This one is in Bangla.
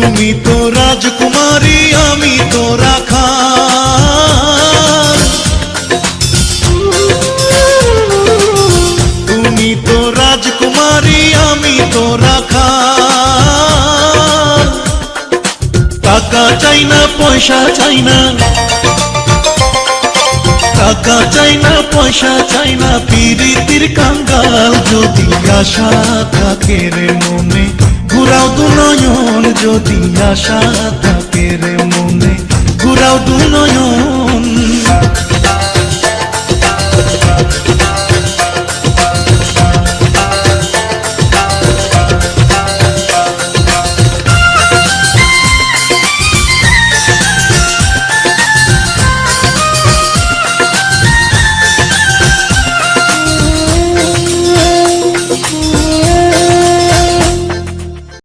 তুমি তো রাজকুমারী আমি তো রাখাল, তুমি তো রাজকুমারী আমি তো রাখাল। টাকা চাই না পয়সা চাই না, টাকা চাই না পয়সা চাই না, পিরিতির কাঙ্গাল। যদি আশা থাকে রে মনে ঘুরাও দু নয়ন, যদি আশা থাকে রে মনে ঘুরাও দু নয়ন।